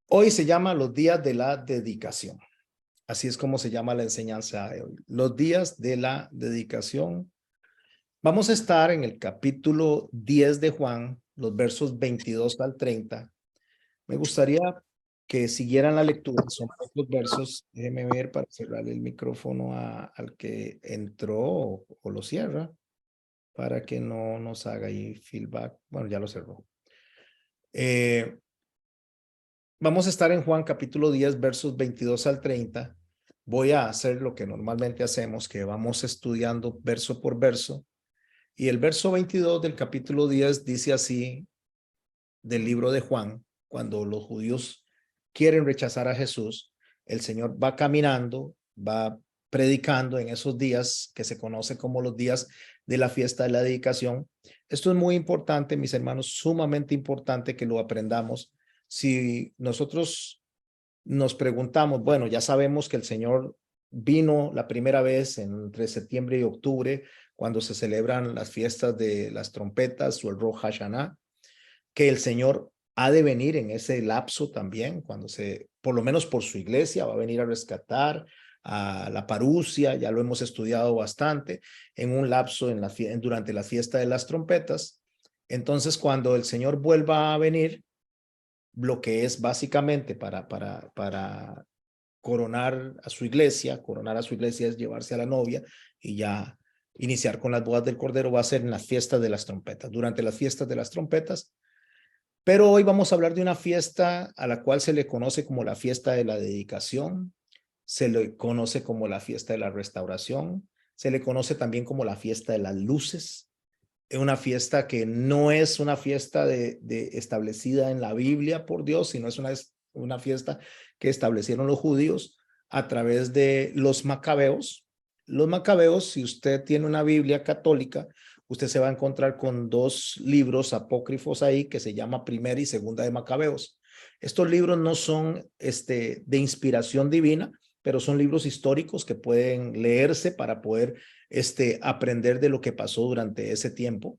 Hoy se llama los días de la dedicación. Así es como se llama la enseñanza de hoy. Los días de la dedicación. Vamos a estar en el capítulo 10 de Juan, los versos 22 al 30. Me gustaría que siguieran la lectura. Son pocos versos. Déjeme ver para cerrarle el micrófono al que entró o lo cierra para que no nos haga ahí feedback. Bueno, ya lo cerró. Vamos a estar en Juan capítulo 10, versos 22 al 30. Voy a hacer lo que normalmente hacemos, que vamos estudiando verso por verso. Y el verso 22 del capítulo 10 dice así, del libro de Juan, cuando los judíos quieren rechazar a Jesús, el Señor va caminando, va predicando en esos días que se conoce como los días de la fiesta de la dedicación. Esto es muy importante, mis hermanos, sumamente importante que lo aprendamos. Si nosotros nos preguntamos, bueno, ya sabemos que el Señor vino la primera vez entre septiembre y octubre, cuando se celebran las fiestas de las trompetas o el Rosh Hashanah, que el Señor ha de venir en ese lapso también, cuando por lo menos por su iglesia, va a venir a rescatar a la parusia, ya lo hemos estudiado bastante, en un lapso durante la fiesta de las trompetas. Entonces, cuando el Señor vuelva a venir, lo que es básicamente para coronar a su iglesia es llevarse a la novia y ya iniciar con las bodas del Cordero, va a ser en las fiestas de las trompetas, durante las fiestas de las trompetas. Pero hoy vamos a hablar de una fiesta a la cual se le conoce como la fiesta de la dedicación, se le conoce como la fiesta de la restauración, se le conoce también como la fiesta de las luces. Es una fiesta que no es una fiesta establecida en la Biblia por Dios, sino es una fiesta que establecieron los judíos a través de los macabeos. Los macabeos, si usted tiene una Biblia católica, usted se va a encontrar con dos libros apócrifos ahí que se llama Primera y Segunda de Macabeos. Estos libros no son de inspiración divina, pero son libros históricos que pueden leerse para poder aprender de lo que pasó durante ese tiempo.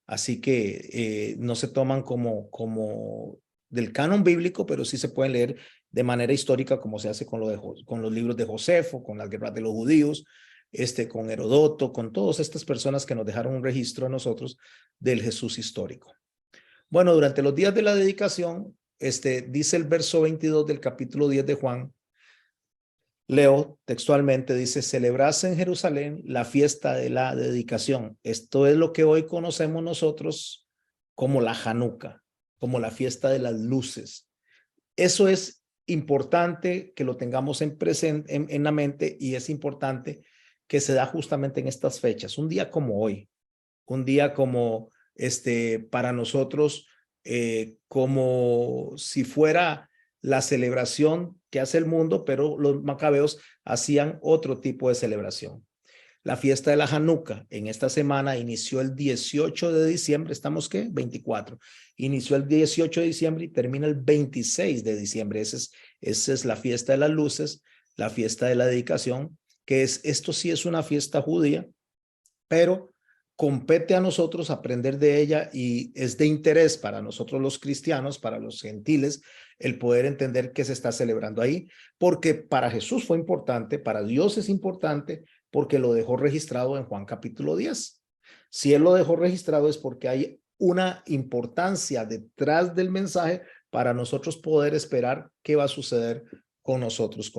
Así que no se toman como del canon bíblico, pero sí se pueden leer de manera histórica, como se hace con los libros de Josefo, con las guerras de los judíos, con Herodoto, con todas estas personas que nos dejaron un registro a nosotros del Jesús histórico. Bueno, durante los días de la dedicación, dice el verso 22 del capítulo 10 de Juan, leo textualmente, dice, celebrase en Jerusalén la fiesta de la dedicación. Esto es lo que hoy conocemos nosotros como la Hanukkah, como la fiesta de las luces. Eso es importante que lo tengamos en la mente, y es importante que se da justamente en estas fechas. Un día como hoy, un día como para nosotros, como si fuera la celebración que hace el mundo, pero los macabeos hacían otro tipo de celebración. La fiesta de la Hanukkah en esta semana inició el 18 de diciembre, ¿estamos qué? 24. Inició el 18 de diciembre y termina el 26 de diciembre. Esa es la fiesta de las luces, la fiesta de la dedicación, esto sí es una fiesta judía, pero compete a nosotros aprender de ella, y es de interés para nosotros los cristianos, para los gentiles, el poder entender qué se está celebrando ahí, porque para Jesús fue importante, para Dios es importante, porque lo dejó registrado en Juan capítulo 10. Si él lo dejó registrado es porque hay una importancia detrás del mensaje para nosotros poder esperar qué va a suceder con nosotros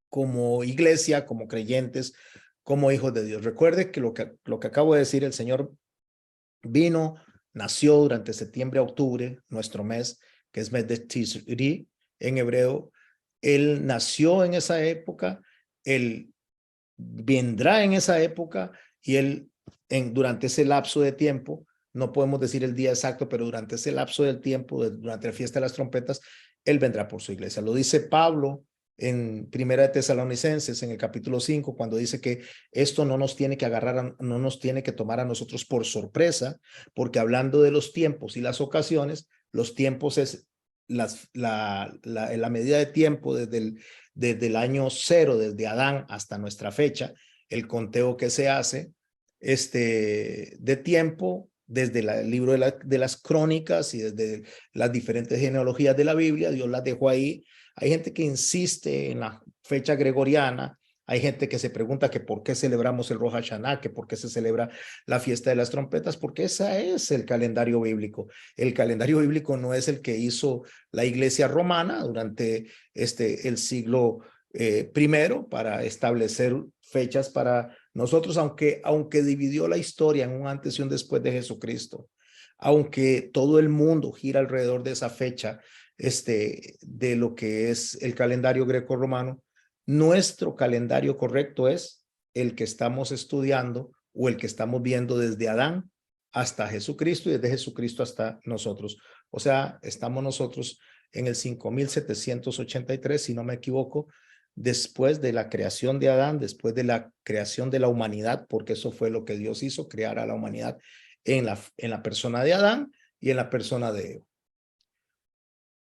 como iglesia, como creyentes, como hijos de Dios. Recuerde que lo que acabo de decir, el Señor vino, nació durante septiembre a octubre, nuestro mes, que es mes de Tishri en hebreo. Él nació en esa época, él vendrá en esa época, y él durante ese lapso de tiempo, no podemos decir el día exacto, pero durante ese lapso del tiempo, durante la fiesta de las trompetas, él vendrá por su iglesia. Lo dice Pablo en Primera de Tesalonicenses, en el capítulo 5, cuando dice que esto no nos tiene que agarrar, no nos tiene que tomar a nosotros por sorpresa, porque hablando de los tiempos y las ocasiones, los tiempos es la medida de tiempo desde el año cero, desde Adán hasta nuestra fecha, el conteo que se hace de tiempo desde el libro de las crónicas y desde las diferentes genealogías de la Biblia, Dios las dejó ahí. Hay gente que insiste en la fecha gregoriana, hay gente que se pregunta que por qué celebramos el Rosh Hashanah, que por qué se celebra la fiesta de las trompetas, porque ese es el calendario bíblico. El calendario bíblico no es el que hizo la iglesia romana durante el siglo primero para establecer fechas para nosotros, aunque dividió la historia en un antes y un después de Jesucristo, aunque todo el mundo gira alrededor de esa fecha, de lo que es el calendario greco-romano, nuestro calendario correcto es el que estamos estudiando o el que estamos viendo desde Adán hasta Jesucristo y desde Jesucristo hasta nosotros. O sea, estamos nosotros en el 5783, si no me equivoco, después de la creación de Adán, después de la creación de la humanidad, porque eso fue lo que Dios hizo, crear a la humanidad en la persona de Adán y en la persona de Eva.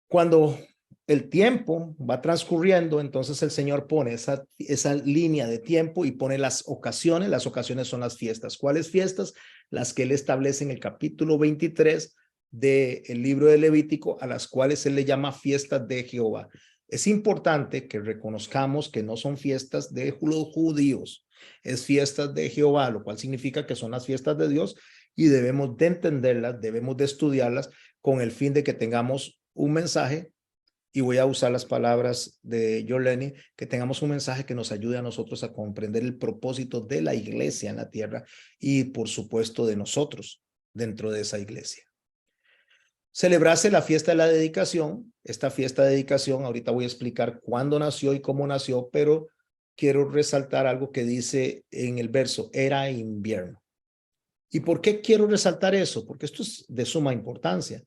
Cuando el tiempo va transcurriendo, entonces el Señor pone esa línea de tiempo y pone las ocasiones son las fiestas. ¿Cuáles fiestas? Las que Él establece en el capítulo 23 del libro de Levítico, a las cuales Él le llama fiestas de Jehová. Es importante que reconozcamos que no son fiestas de los judíos, es fiestas de Jehová, lo cual significa que son las fiestas de Dios y debemos de entenderlas, debemos de estudiarlas con el fin de que tengamos un mensaje, y voy a usar las palabras de John Lennon, que tengamos un mensaje que nos ayude a nosotros a comprender el propósito de la iglesia en la tierra y por supuesto de nosotros dentro de esa iglesia. Celebrarse la fiesta de la dedicación. Esta fiesta de dedicación, ahorita voy a explicar cuándo nació y cómo nació, pero quiero resaltar algo que dice en el verso, era invierno. ¿Y por qué quiero resaltar eso? Porque esto es de suma importancia.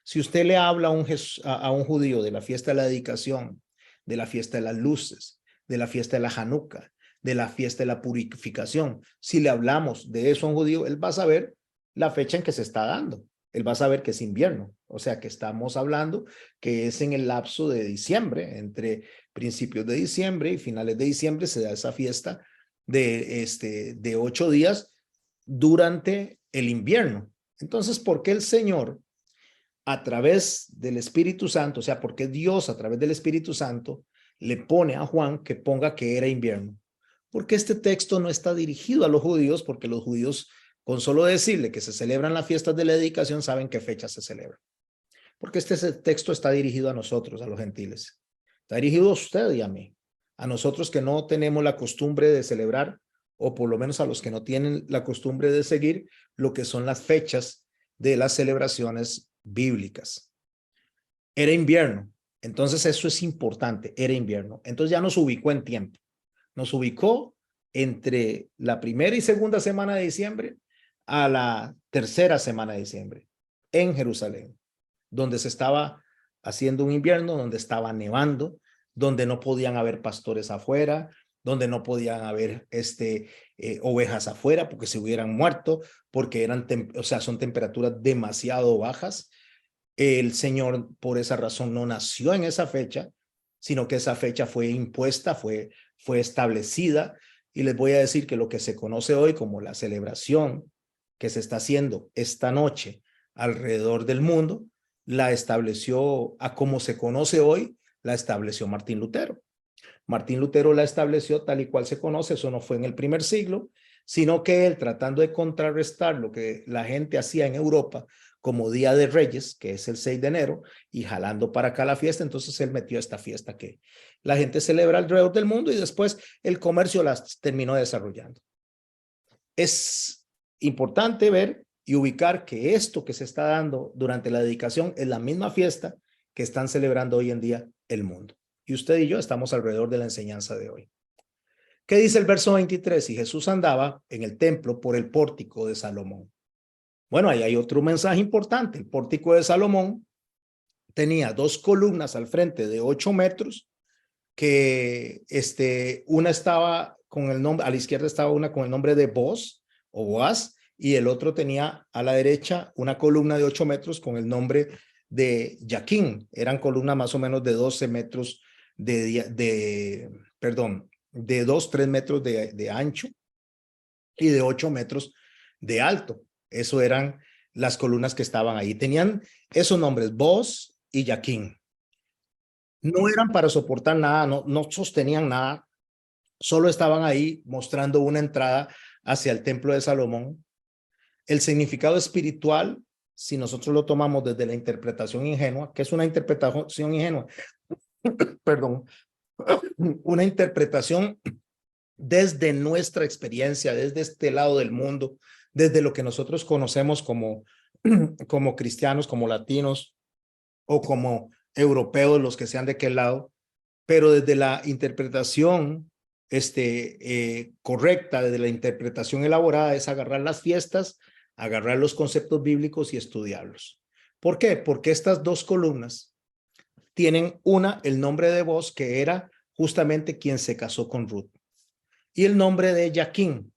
Si usted le habla a un judío de la fiesta de la dedicación, de la fiesta de las luces, de la fiesta de la Hanukkah, de la fiesta de la purificación, si le hablamos de eso a un judío, él va a saber la fecha en que se está dando. Él va a saber que es invierno. O sea, que estamos hablando que es en el lapso de diciembre, entre principios de diciembre y finales de diciembre se da esa fiesta de 8 días durante el invierno. Entonces, ¿por qué el Señor a través del Espíritu Santo, o sea, porque Dios a través del Espíritu Santo le pone a Juan que ponga que era invierno? Porque este texto no está dirigido a los judíos, porque los judíos, con solo decirle que se celebran las fiestas de la dedicación, saben qué fecha se celebra. Porque este texto está dirigido a nosotros, a los gentiles. Está dirigido a usted y a mí. A nosotros que no tenemos la costumbre de celebrar, o por lo menos a los que no tienen la costumbre de seguir lo que son las fechas de las celebraciones bíblicas. Era invierno, entonces eso es importante, era invierno. Entonces ya nos ubicó en tiempo. Nos ubicó entre la primera y segunda semana de diciembre a la tercera semana de diciembre en Jerusalén, donde se estaba haciendo un invierno, donde estaba nevando, donde no podían haber pastores afuera, donde no podían haber ovejas afuera porque se hubieran muerto, porque son temperaturas demasiado bajas. El Señor por esa razón no nació en esa fecha, sino que esa fecha fue impuesta, fue establecida. Y les voy a decir que lo que se conoce hoy como la celebración que se está haciendo esta noche alrededor del mundo, la estableció, a como se conoce hoy, la estableció Martín Lutero. Martín Lutero la estableció tal y cual se conoce, eso no fue en el primer siglo, sino que él, tratando de contrarrestar lo que la gente hacía en Europa como Día de Reyes, que es el 6 de enero, y jalando para acá la fiesta, entonces él metió esta fiesta que la gente celebra alrededor del mundo y después el comercio las terminó desarrollando. Es importante ver y ubicar que esto que se está dando durante la dedicación es la misma fiesta que están celebrando hoy en día el mundo. Y usted y yo estamos alrededor de la enseñanza de hoy. ¿Qué dice el verso 23? Y Jesús andaba en el templo por el pórtico de Salomón. Bueno, ahí hay otro mensaje importante. El pórtico de Salomón tenía 2 columnas al frente de 8 metros, que una estaba con el nombre, a la izquierda estaba una con el nombre de Boaz o Boaz, y el otro tenía a la derecha una columna de 8 metros con el nombre de Jaquín. Eran columnas más o menos de 12 metros de 2, 3 metros de ancho y de 8 metros de alto. Eso eran las columnas que estaban ahí. Tenían esos nombres, Boz y Yaquín. No eran para soportar nada, no sostenían nada, solo estaban ahí mostrando una entrada hacia el templo de Salomón. El significado espiritual, si nosotros lo tomamos desde la interpretación ingenua, ¿qué es una interpretación ingenua? Perdón, una interpretación desde nuestra experiencia, desde este lado del mundo, desde lo que nosotros conocemos como cristianos, como latinos o como europeos, los que sean de qué lado, pero desde la interpretación correcta, desde la interpretación elaborada, es agarrar las fiestas, agarrar los conceptos bíblicos y estudiarlos. ¿Por qué? Porque estas dos columnas tienen el nombre de Boz, que era justamente quien se casó con Ruth, y el nombre de Yaquín.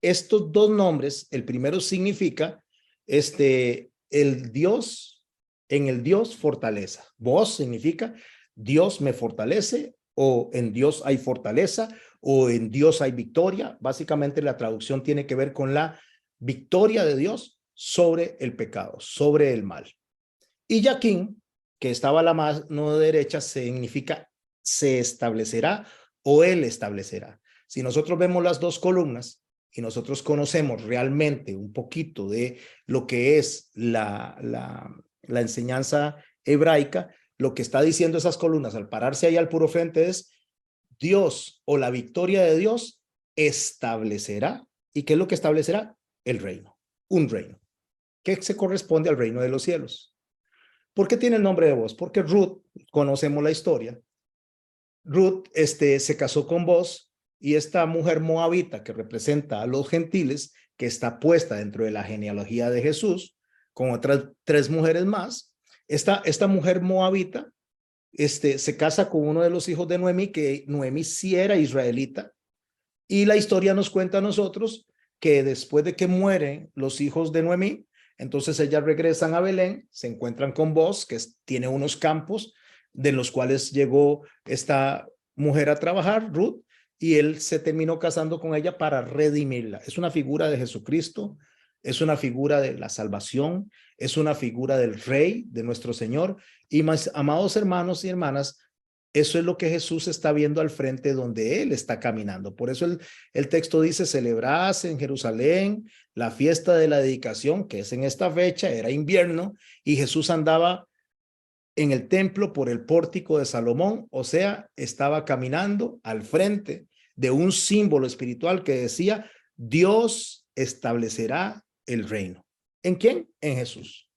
Estos dos nombres, el primero significa el Dios, en el Dios fortaleza. Boz significa Dios me fortalece, o en Dios hay fortaleza, o en Dios hay victoria. Básicamente la traducción tiene que ver con la victoria de Dios sobre el pecado, sobre el mal. Y Yaquín, que estaba a la mano derecha, significa se establecerá o él establecerá. Si nosotros vemos las dos columnas y nosotros conocemos realmente un poquito de lo que es la enseñanza hebraica, lo que está diciendo esas columnas al pararse ahí al puro frente es Dios o la victoria de Dios establecerá. ¿Y qué es lo que establecerá? El reino, un reino, que se corresponde al reino de los cielos. ¿Por qué tiene el nombre de Boz? Porque Ruth, conocemos la historia, Ruth se casó con Boz, y esta mujer moabita que representa a los gentiles, que está puesta dentro de la genealogía de Jesús, con otras 3 mujeres más, esta mujer moabita se casa con uno de los hijos de Noemí, que Noemí sí era israelita, y la historia nos cuenta a nosotros que después de que mueren los hijos de Noemí, entonces ellas regresan a Belén, se encuentran con Boz, que tiene unos campos de los cuales llegó esta mujer a trabajar, Ruth, y él se terminó casando con ella para redimirla. Es una figura de Jesucristo, es una figura de la salvación, es una figura del Rey, de nuestro Señor. Y más, amados hermanos y hermanas, eso es lo que Jesús está viendo al frente donde Él está caminando. Por eso el texto dice, celebrás en Jerusalén la fiesta de la dedicación, que es en esta fecha, era invierno, y Jesús andaba en el templo por el pórtico de Salomón, o sea, estaba caminando al frente de un símbolo espiritual que decía, Dios establecerá el reino. ¿En quién? En Jesús.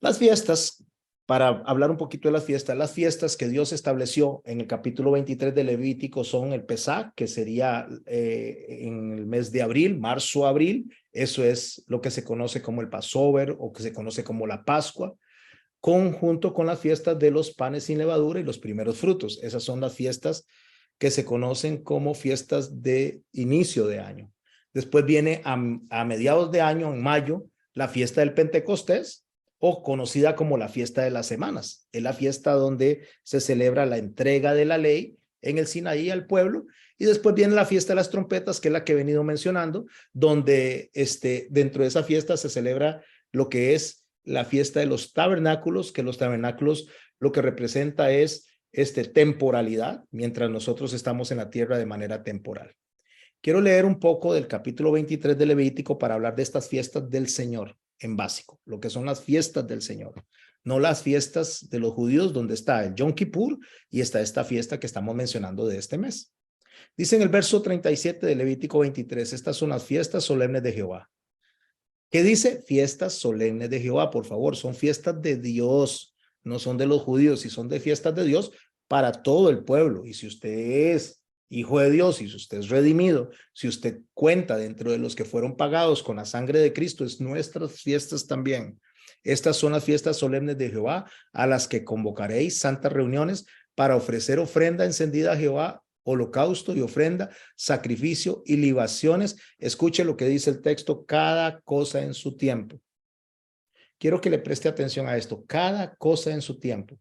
Las fiestas, para hablar un poquito de las fiestas que Dios estableció en el capítulo 23 de Levítico son el Pesach, que sería en el mes de abril, marzo-abril. Eso es lo que se conoce como el Passover o que se conoce como la Pascua, conjunto con las fiestas de los panes sin levadura y los primeros frutos. Esas son las fiestas que se conocen como fiestas de inicio de año. Después viene a mediados de año, en mayo, la fiesta del Pentecostés, o conocida como la fiesta de las semanas. Es la fiesta donde se celebra la entrega de la ley en el Sinaí al pueblo, y después viene la fiesta de las trompetas, que es la que he venido mencionando, donde dentro de esa fiesta se celebra lo que es la fiesta de los tabernáculos, que los tabernáculos lo que representa es temporalidad, mientras nosotros estamos en la tierra de manera temporal. Quiero leer un poco del capítulo 23 de Levítico para hablar de estas fiestas del Señor en básico, lo que son las fiestas del Señor, no las fiestas de los judíos, donde está el Yom Kippur y está esta fiesta que estamos mencionando de este mes. Dice en el verso 37 de Levítico 23, estas son las fiestas solemnes de Jehová. ¿Qué dice? Fiestas solemnes de Jehová, por favor, son fiestas de Dios, no son de los judíos, y son de fiestas de Dios para todo el pueblo. Y si usted es hijo de Dios, y si usted es redimido, si usted cuenta dentro de los que fueron pagados con la sangre de Cristo, es nuestras fiestas también. Estas son las fiestas solemnes de Jehová, a las que convocaréis santas reuniones para ofrecer ofrenda encendida a Jehová, holocausto y ofrenda, sacrificio y libaciones. Escuche lo que dice el texto, cada cosa en su tiempo. Quiero que le preste atención a esto, cada cosa en su tiempo.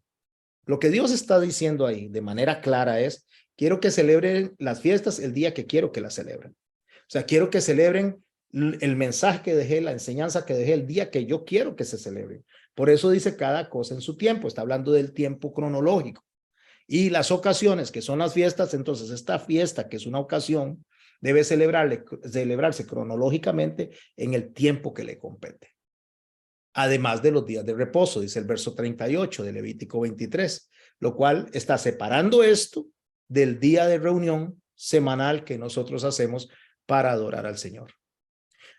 Lo que Dios está diciendo ahí de manera clara es, quiero que celebren las fiestas el día que quiero que las celebren. O sea, quiero que celebren el mensaje que dejé, la enseñanza que dejé, el día que yo quiero que se celebre. Por eso dice cada cosa en su tiempo, está hablando del tiempo cronológico. Y las ocasiones, que son las fiestas, entonces esta fiesta, que es una ocasión, debe celebrarse cronológicamente en el tiempo que le compete. Además de los días de reposo, dice el verso 38 de Levítico 23, lo cual está separando esto del día de reunión semanal que nosotros hacemos para adorar al Señor.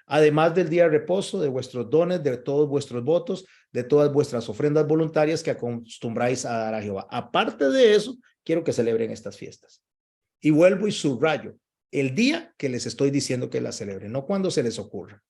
Además del día de reposo, de vuestros dones, de todos vuestros votos, de todas vuestras ofrendas voluntarias que acostumbráis a dar a Jehová. Aparte de eso, quiero que celebren estas fiestas. Y vuelvo y subrayo el día que les estoy diciendo que la celebren, no cuando se les ocurra.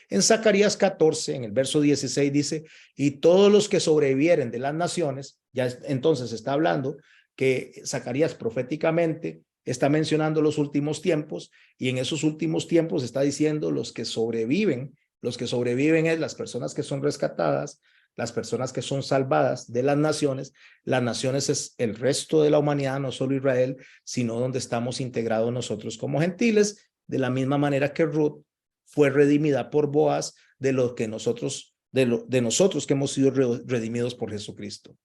En Zacarías 14, en el verso 16 dice, y todos los que sobrevivieren de las naciones, ya entonces está hablando que Zacarías proféticamente está mencionando los últimos tiempos, y en esos últimos tiempos está diciendo los que sobreviven es las personas que son rescatadas, las personas que son salvadas de las naciones es el resto de la humanidad, no solo Israel, sino donde estamos integrados nosotros como gentiles, de la misma manera que Ruth fue redimida por Boaz, de nosotros que hemos sido redimidos por Jesucristo.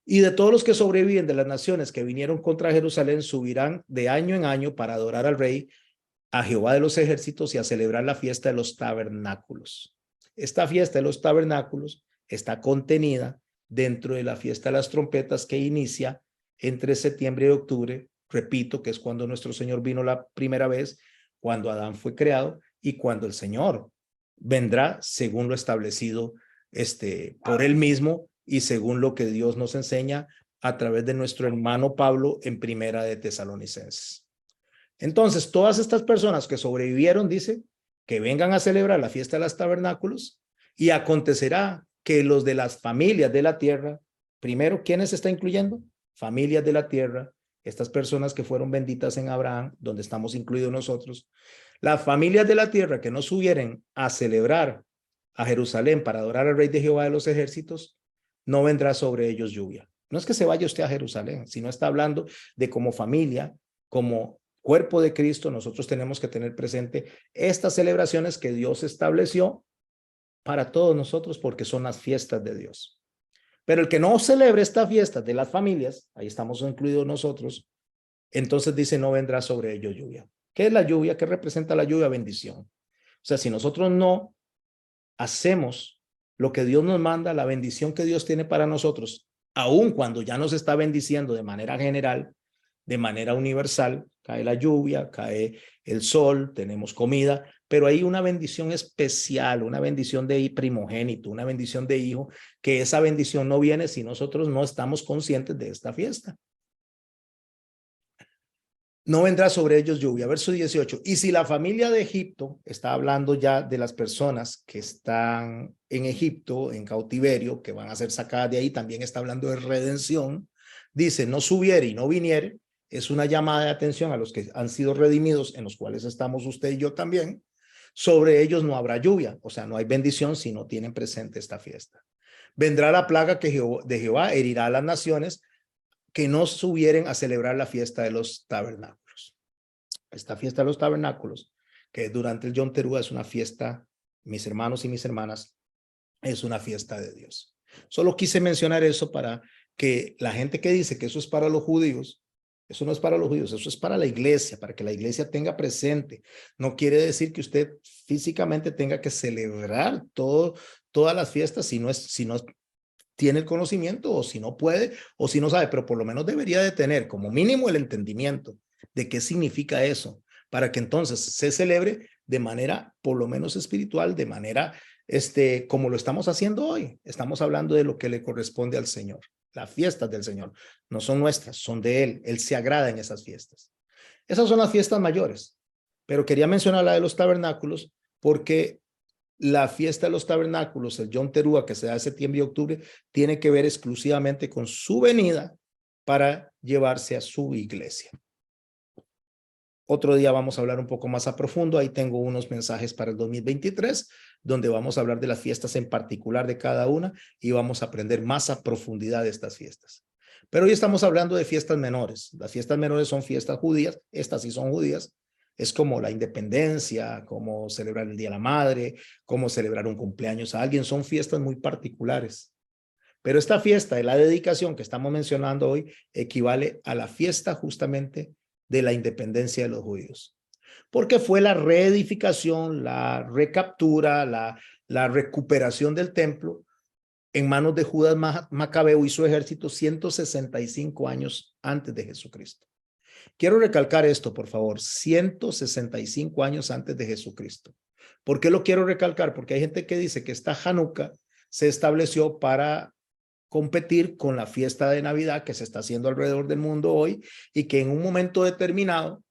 Y de todos los que sobreviven de las naciones que vinieron contra Jerusalén, subirán de año en año para adorar al Rey, a Jehová de los ejércitos, y a celebrar la fiesta de los tabernáculos. Esta fiesta de los tabernáculos está contenida dentro de la fiesta de las trompetas, que inicia entre septiembre y octubre, repito, que es cuando nuestro Señor vino la primera vez, cuando Adán fue creado y cuando el Señor vendrá según lo establecido por él mismo y según lo que Dios nos enseña a través de nuestro hermano Pablo en Primera de Tesalonicenses. Entonces, todas estas personas que sobrevivieron, dice, que vengan a celebrar la fiesta de los tabernáculos, y acontecerá que los de las familias de la tierra, primero, ¿quiénes está incluyendo? Familias de la tierra, estas personas que fueron benditas en Abraham, donde estamos incluidos nosotros, las familias de la tierra que no subieren a celebrar a Jerusalén para adorar al Rey de Jehová de los ejércitos, no vendrá sobre ellos lluvia. No es que se vaya usted a Jerusalén, sino está hablando de como familia, como cuerpo de Cristo, nosotros tenemos que tener presente estas celebraciones que Dios estableció para todos nosotros, porque son las fiestas de Dios. Pero el que no celebre estas fiestas de las familias, ahí estamos incluidos nosotros, entonces dice, no vendrá sobre ellos lluvia. ¿Qué es la lluvia? ¿Qué representa la lluvia? Bendición. O sea, si nosotros no hacemos lo que Dios nos manda, la bendición que Dios tiene para nosotros, aun cuando ya nos está bendiciendo de manera general, de manera universal, cae la lluvia, cae el sol, tenemos comida, pero hay una bendición especial, una bendición de primogénito, una bendición de hijo, que esa bendición no viene si nosotros no estamos conscientes de esta fiesta. No vendrá sobre ellos lluvia. Verso 18. Y si la familia de Egipto, está hablando ya de las personas que están en Egipto, en cautiverio, que van a ser sacadas de ahí, también está hablando de redención. Dice, no subiere y no viniere, es una llamada de atención a los que han sido redimidos, en los cuales estamos usted y yo también. Sobre ellos no habrá lluvia, o sea, no hay bendición si no tienen presente esta fiesta. Vendrá la plaga de Jehová, herirá a las naciones que no subieren a celebrar la fiesta de los tabernáculos. Esta fiesta de los tabernáculos, que durante el Yom Teruah es una fiesta, mis hermanos y mis hermanas, es una fiesta de Dios. Solo quise mencionar eso para que la gente que dice que eso es para los judíos, eso no es para los judíos, eso es para la iglesia, para que la iglesia tenga presente. No quiere decir que usted físicamente tenga que celebrar todas las fiestas si no tiene el conocimiento, o si no puede, o si no sabe, pero por lo menos debería de tener como mínimo el entendimiento de qué significa eso, para que entonces se celebre de manera por lo menos espiritual, de manera como lo estamos haciendo hoy. Estamos hablando de lo que le corresponde al Señor. Las fiestas del Señor no son nuestras, son de Él. Él se agrada en esas fiestas. Esas son las fiestas mayores, pero quería mencionar la de los tabernáculos porque la fiesta de los tabernáculos, el Yom Teruah, que se da en septiembre y octubre, tiene que ver exclusivamente con su venida para llevarse a su iglesia. Otro día vamos a hablar un poco más a profundo. Ahí tengo unos mensajes para el 2023, donde vamos a hablar de las fiestas en particular de cada una y vamos a aprender más a profundidad de estas fiestas. Pero hoy estamos hablando de fiestas menores. Las fiestas menores son fiestas judías, estas sí son judías, Es como la independencia, como celebrar el Día de la Madre, como celebrar un cumpleaños a alguien. Son fiestas muy particulares. Pero esta fiesta de la dedicación que estamos mencionando hoy equivale a la fiesta justamente de la independencia de los judíos. Porque fue la reedificación, la recaptura, la recuperación del templo en manos de Judas Macabeo y su ejército 165 años antes de Jesucristo. Quiero recalcar esto, por favor, 165 años antes de Jesucristo. ¿Por qué lo quiero recalcar? Porque hay gente que dice que esta Hanukkah se estableció para competir con la fiesta de Navidad que se está haciendo alrededor del mundo hoy y que en un momento determinado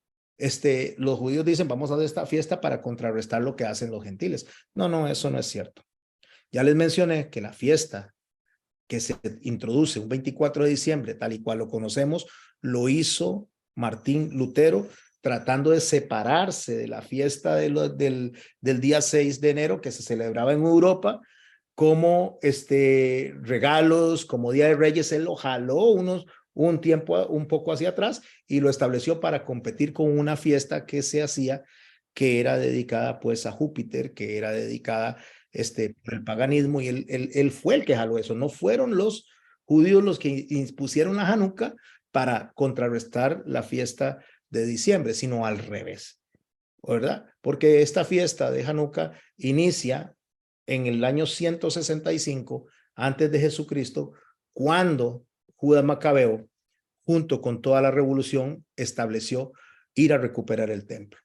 los judíos dicen vamos a hacer esta fiesta para contrarrestar lo que hacen los gentiles. No, eso no es cierto. Ya les mencioné que la fiesta que se introduce un 24 de diciembre, tal y cual lo conocemos, lo hizo Martín Lutero tratando de separarse de la fiesta del día 6 de enero que se celebraba en Europa como regalos, como Día de Reyes. Él lo jaló un tiempo, un poco hacia atrás y lo estableció para competir con una fiesta que se hacía que era dedicada pues a Júpiter, que era dedicada por el paganismo, y él fue el que jaló eso. No fueron los judíos los que impusieron la Hanukkah para contrarrestar la fiesta de diciembre, sino al revés, ¿verdad? Porque esta fiesta de Hanukkah inicia en el año 165 antes de Jesucristo, cuando Judas Macabeo, junto con toda la revolución, estableció ir a recuperar el templo.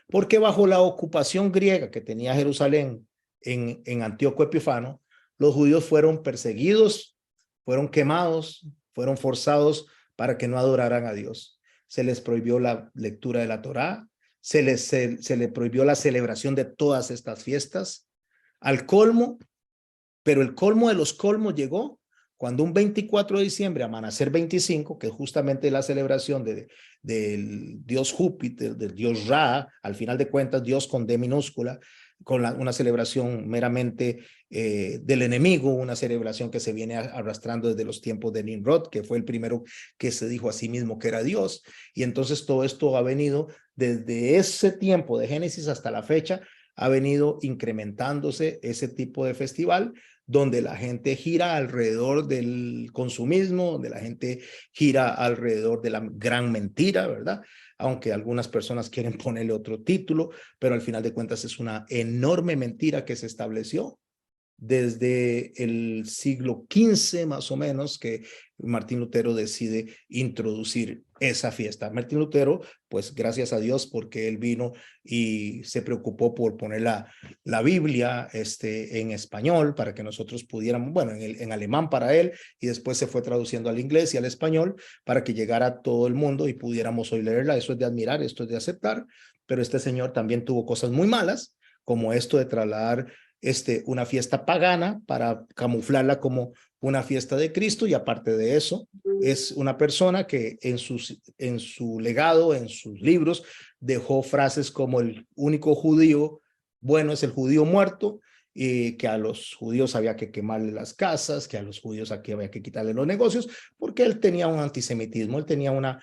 Porque bajo la ocupación griega que tenía Jerusalén en Antíoco Epifano, los judíos fueron perseguidos, fueron quemados, fueron forzados para que no adoraran a Dios. Se les prohibió la lectura de la Torá, se les prohibió la celebración de todas estas fiestas. Al colmo, pero el colmo de los colmos llegó cuando un 24 de diciembre, amanecer 25, que es justamente la celebración del dios Júpiter, del dios Ra, al final de cuentas, Dios con D minúscula, con una celebración meramente del enemigo, una celebración que se viene arrastrando desde los tiempos de Nimrod, que fue el primero que se dijo a sí mismo que era Dios. Y entonces todo esto ha venido desde ese tiempo de Génesis hasta la fecha, ha venido incrementándose ese tipo de festival donde la gente gira alrededor del consumismo, donde la gente gira alrededor de la gran mentira, ¿verdad? Aunque algunas personas quieren ponerle otro título, pero al final de cuentas es una enorme mentira que se estableció desde el siglo XV más o menos, que Martín Lutero decide introducir esa fiesta. Martín Lutero, pues gracias a Dios, porque él vino y se preocupó por poner la Biblia en español para que nosotros pudiéramos, bueno, en alemán para él, y después se fue traduciendo al inglés y al español para que llegara a todo el mundo y pudiéramos hoy leerla. Eso es de admirar, esto es de aceptar, pero este señor también tuvo cosas muy malas, como esto de trasladar una fiesta pagana para camuflarla como una fiesta de Cristo, y aparte de eso, es una persona que en su legado, en sus libros, dejó frases como el único judío bueno es el judío muerto, y que a los judíos había que quemarle las casas, que a los judíos aquí había que quitarle los negocios, porque él tenía un antisemitismo, él tenía una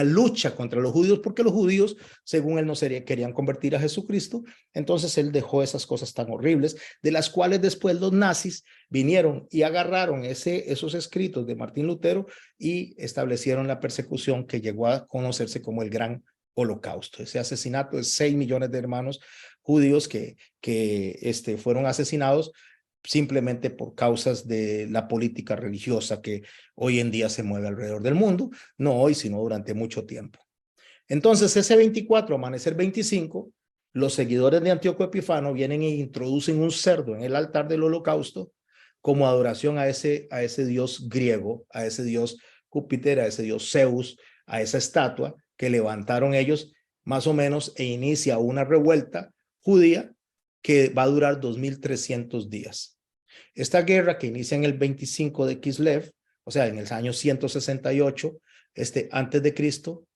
lucha contra los judíos, porque los judíos, según él, no querían convertir a Jesucristo. Entonces él dejó esas cosas tan horribles, de las cuales después los nazis vinieron y agarraron esos escritos de Martín Lutero y establecieron la persecución que llegó a conocerse como el Gran Holocausto, ese asesinato de 6 millones de hermanos judíos que fueron asesinados simplemente por causas de la política religiosa que hoy en día se mueve alrededor del mundo, no hoy, sino durante mucho tiempo. Entonces, ese 24, amanecer 25, los seguidores de Antíoco Epifano vienen e introducen un cerdo en el altar del holocausto como adoración a ese dios griego, a ese dios Júpiter, a ese dios Zeus, a esa estatua que levantaron ellos más o menos, e inicia una revuelta judía que va a durar 2300 días. Esta guerra, que inicia en el 25 de Kislev, o sea, en el año 168 antes de Cristo,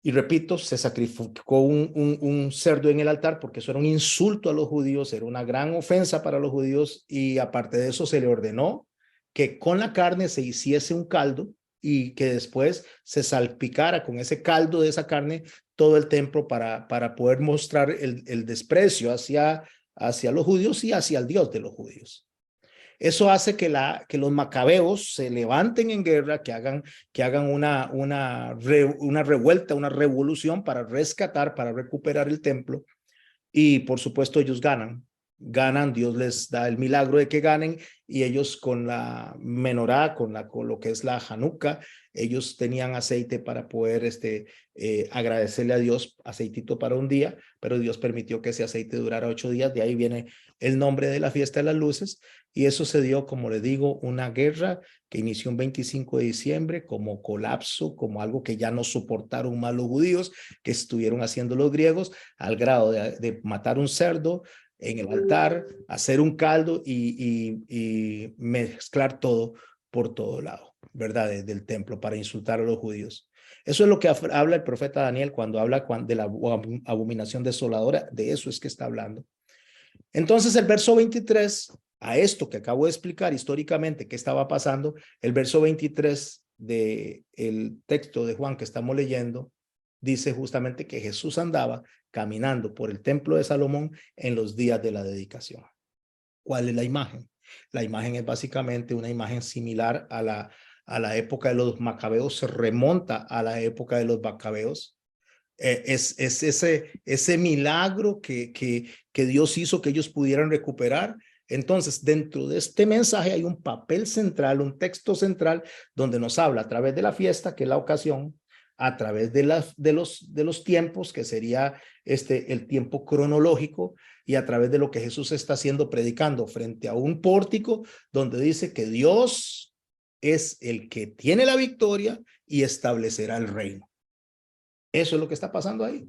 y repito, se sacrificó un cerdo en el altar porque eso era un insulto a los judíos, era una gran ofensa para los judíos, y aparte de eso se le ordenó que con la carne se hiciese un caldo y que después se salpicara con ese caldo de esa carne todo el templo para poder mostrar el desprecio hacia los judíos y hacia el Dios de los judíos. Eso hace que los macabeos se levanten en guerra, que hagan una revuelta, una revolución para rescatar, para recuperar el templo. Y por supuesto ellos ganan, Dios les da el milagro de que ganen, y ellos con la menorá, con lo que es la Hanukkah, ellos tenían aceite para poder agradecerle a Dios, aceitito para un día, pero Dios permitió que ese aceite durara 8 días, de ahí viene el nombre de la fiesta de las luces, y eso se dio, como le digo, una guerra que inició un 25 de diciembre como colapso, como algo que ya no soportaron más los judíos, que estuvieron haciendo los griegos, al grado de matar un cerdo en el altar, hacer un caldo y mezclar todo por todo lado, ¿verdad? Desde el templo para insultar a los judíos. Eso es lo que habla el profeta Daniel cuando habla de la abominación desoladora, de eso es que está hablando. Entonces el verso 23, a esto que acabo de explicar históricamente qué estaba pasando, el verso 23 del texto de Juan que estamos leyendo, dice justamente que Jesús andaba caminando por el templo de Salomón en los días de la dedicación. ¿Cuál es la imagen? La imagen es básicamente una imagen similar a la época de los macabeos, se remonta a la época de los macabeos. Es ese milagro que Dios hizo que ellos pudieran recuperar. Entonces, dentro de este mensaje hay un papel central, un texto central, donde nos habla a través de la fiesta, que es la ocasión, a través de los tiempos, que sería el tiempo cronológico, y a través de lo que Jesús está haciendo, predicando frente a un pórtico, donde dice que Dios es el que tiene la victoria y establecerá el reino. Eso es lo que está pasando ahí.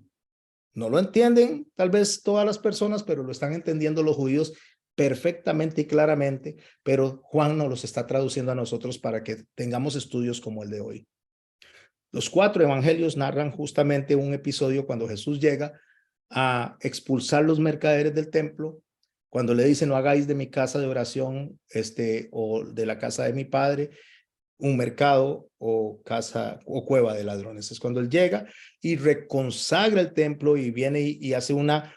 No lo entienden tal vez todas las personas, pero lo están entendiendo los judíos perfectamente y claramente, pero Juan nos los está traduciendo a nosotros para que tengamos estudios como el de hoy. Los 4 evangelios narran justamente un episodio cuando Jesús llega a expulsar los mercaderes del templo, cuando le dice: no hagáis de mi casa de oración o de la casa de mi padre un mercado o casa o cueva de ladrones. Es cuando él llega y reconsagra el templo y viene y hace una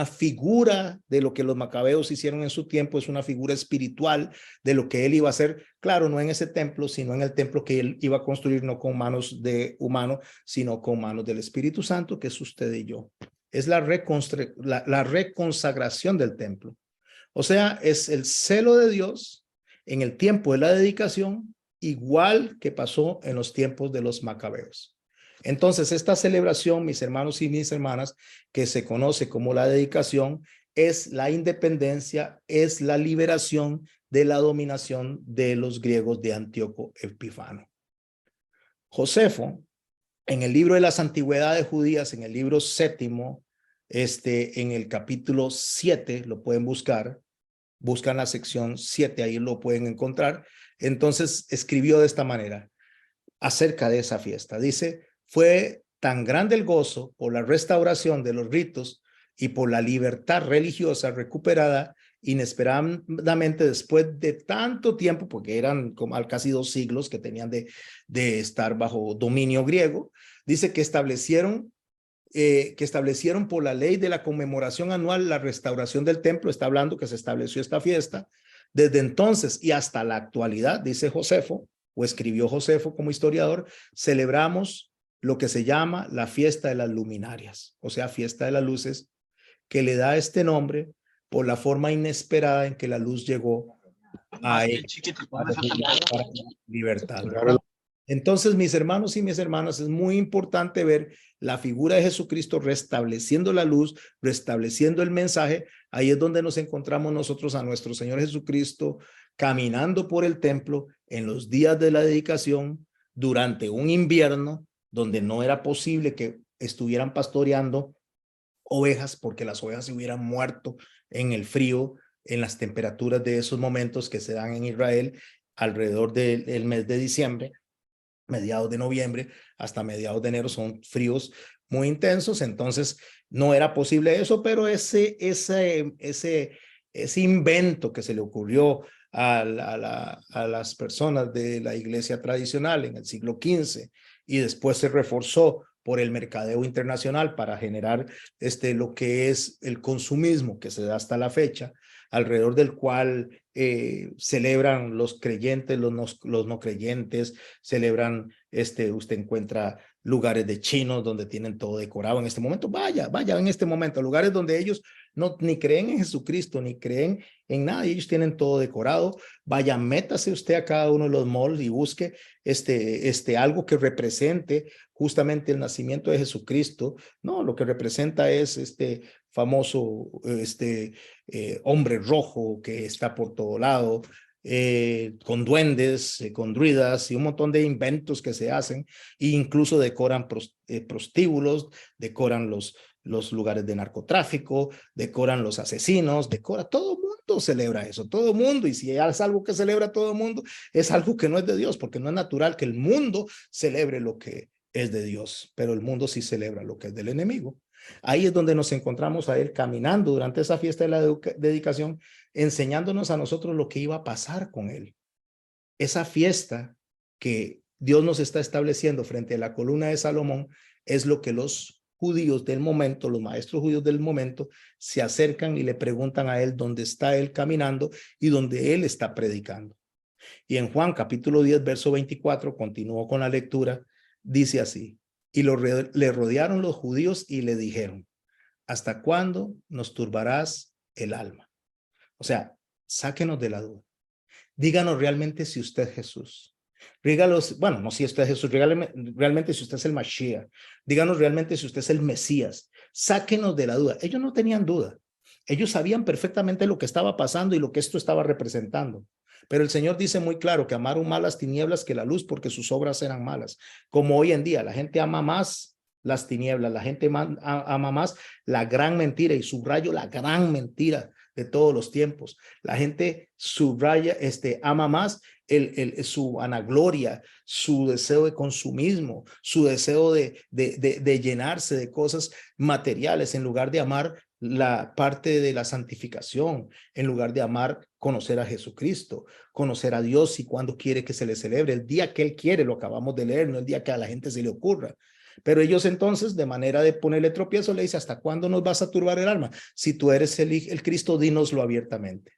figura de lo que los macabeos hicieron en su tiempo, es una figura espiritual de lo que él iba a hacer, claro, no en ese templo, sino en el templo que él iba a construir, no con manos de humano, sino con manos del Espíritu Santo, que es usted y yo. Es la reconsagración del templo. O sea, es el celo de Dios en el tiempo de la dedicación, igual que pasó en los tiempos de los macabeos. Entonces, esta celebración, mis hermanos y mis hermanas, que se conoce como la dedicación, es la independencia, es la liberación de la dominación de los griegos de Antíoco Epifano. Josefo, en el libro de las antigüedades judías, en el libro 7, en el capítulo 7, lo pueden buscar, buscan la sección 7, ahí lo pueden encontrar. Entonces escribió de esta manera acerca de esa fiesta. Dice: fue tan grande el gozo por la restauración de los ritos y por la libertad religiosa recuperada inesperadamente después de tanto tiempo, porque eran como casi 2 siglos que tenían de estar bajo dominio griego. Dice que establecieron por la ley de la conmemoración anual la restauración del templo. Está hablando que se estableció esta fiesta. Desde entonces y hasta la actualidad, dice Josefo, o escribió Josefo como historiador, celebramos lo que se llama la fiesta de las luminarias, o sea, fiesta de las luces, que le da este nombre por la forma inesperada en que la luz llegó a libertad. Entonces, mis hermanos y mis hermanas, es muy importante ver la figura de Jesucristo restableciendo la luz, restableciendo el mensaje. Ahí es donde nos encontramos nosotros a nuestro Señor Jesucristo caminando por el templo en los días de la dedicación durante un invierno donde no era posible que estuvieran pastoreando ovejas, porque las ovejas se hubieran muerto en el frío, en las temperaturas de esos momentos que se dan en Israel alrededor del mes de diciembre. Mediados de noviembre hasta mediados de enero son fríos muy intensos, entonces no era posible eso, pero ese invento que se le ocurrió a las personas de la iglesia tradicional en el siglo XV y después se reforzó por el mercadeo internacional para generar lo que es el consumismo que se da hasta la fecha, alrededor del cual celebran los creyentes, los no creyentes, celebran, usted encuentra lugares de chinos donde tienen todo decorado en este momento. Vaya en este momento, lugares donde ellos ni creen en Jesucristo, ni creen en nada, y ellos tienen todo decorado. Vaya, métase usted a cada uno de los malls y busque algo que represente justamente el nacimiento de Jesucristo. No, lo que representa es famoso hombre rojo que está por todo lado, con duendes, con druidas y un montón de inventos que se hacen, e incluso decoran prostíbulos, decoran los lugares de narcotráfico, decoran los asesinos, todo el mundo celebra eso, todo el mundo, y si es algo que celebra todo el mundo, es algo que no es de Dios, porque no es natural que el mundo celebre lo que es de Dios, pero el mundo sí celebra lo que es del enemigo. Ahí es donde nos encontramos a él caminando durante esa fiesta de la dedicación, enseñándonos a nosotros lo que iba a pasar con él. Esa fiesta que Dios nos está estableciendo frente a la columna de Salomón es lo que los judíos del momento, los maestros judíos del momento, se acercan y le preguntan a él dónde está él caminando y dónde él está predicando. Y en Juan capítulo 10, verso 24, continuó con la lectura, dice así: y le rodearon los judíos y le dijeron: ¿hasta cuándo nos turbarás el alma? O sea, sáquenos de la duda. Díganos realmente si usted es Jesús. Díganos, bueno, no si usted es Jesús, realmente si usted es el Mashiach. Díganos realmente si usted es el Mesías. Sáquenos de la duda. Ellos no tenían duda. Ellos sabían perfectamente lo que estaba pasando y lo que esto estaba representando. Pero el Señor dice muy claro que amaron más las tinieblas que la luz porque sus obras eran malas. Como hoy en día, la gente ama más las tinieblas, la gente ama más la gran mentira, y subrayo la gran mentira de todos los tiempos. La gente subraya, ama más su vanagloria, su deseo de consumismo, su deseo de llenarse de cosas materiales, en lugar de amar la parte de la santificación, en lugar de amar conocer a Jesucristo, conocer a Dios y cuando quiere que se le celebre, el día que Él quiere, lo acabamos de leer, no el día que a la gente se le ocurra. Pero ellos entonces, de manera de ponerle tropiezo, le dice: ¿hasta cuándo nos vas a turbar el alma? Si tú eres el Cristo, dínoslo abiertamente.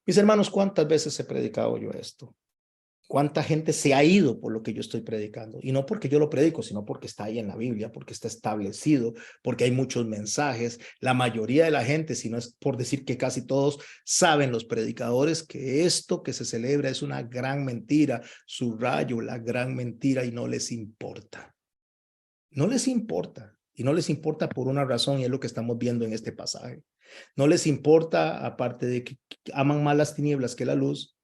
Mis hermanos, ¿cuántas veces he predicado yo esto? ¿Cuánta gente se ha ido por lo que yo estoy predicando? Y no porque yo lo predico, sino porque está ahí en la Biblia, porque está establecido, porque hay muchos mensajes. La mayoría de la gente, si no es por decir que casi todos, saben los predicadores que esto que se celebra es una gran mentira. Subrayo la gran mentira, y no les importa. No les importa. Y no les importa por una razón, y es lo que estamos viendo en este pasaje. No les importa, aparte de que aman más las tinieblas que la luz,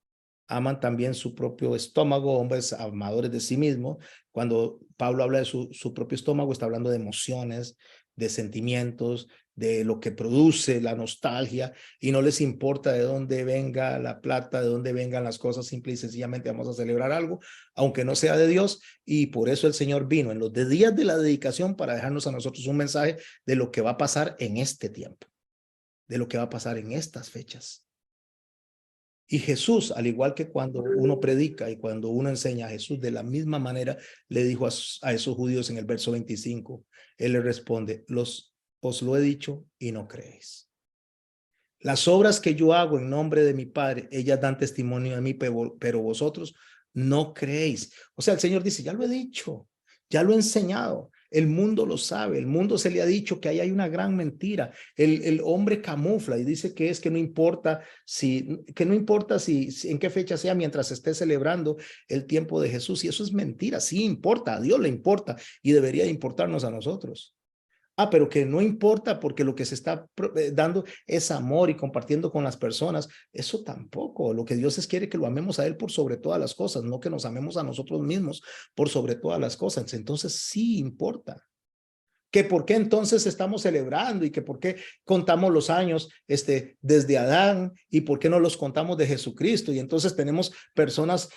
aman también su propio estómago, hombres amadores de sí mismos. Cuando Pablo habla de su propio estómago, está hablando de emociones, de sentimientos, de lo que produce la nostalgia, y no les importa de dónde venga la plata, de dónde vengan las cosas. Simple y sencillamente vamos a celebrar algo, aunque no sea de Dios, y por eso el Señor vino en los días de la dedicación para dejarnos a nosotros un mensaje de lo que va a pasar en este tiempo, de lo que va a pasar en estas fechas. Y Jesús, al igual que cuando uno predica y cuando uno enseña a Jesús, de la misma manera le dijo a esos judíos en el verso 25, él le responde: os lo he dicho y no creéis. Las obras que yo hago en nombre de mi Padre, ellas dan testimonio de mí, pero vosotros no creéis. O sea, el Señor dice: ya lo he dicho, ya lo he enseñado. El mundo lo sabe, el mundo se le ha dicho que ahí hay una gran mentira. El hombre camufla y dice que no importa si en qué fecha sea, mientras esté celebrando el tiempo de Jesús. Y eso es mentira. Sí importa, a Dios le importa y debería importarnos a nosotros. Pero que no importa porque lo que se está dando es amor y compartiendo con las personas. Eso tampoco. Lo que Dios quiere que lo amemos a Él por sobre todas las cosas, no que nos amemos a nosotros mismos por sobre todas las cosas. Entonces sí importa. Que por qué entonces estamos celebrando y que por qué contamos los años desde Adán y por qué no los contamos de Jesucristo. Y entonces tenemos personas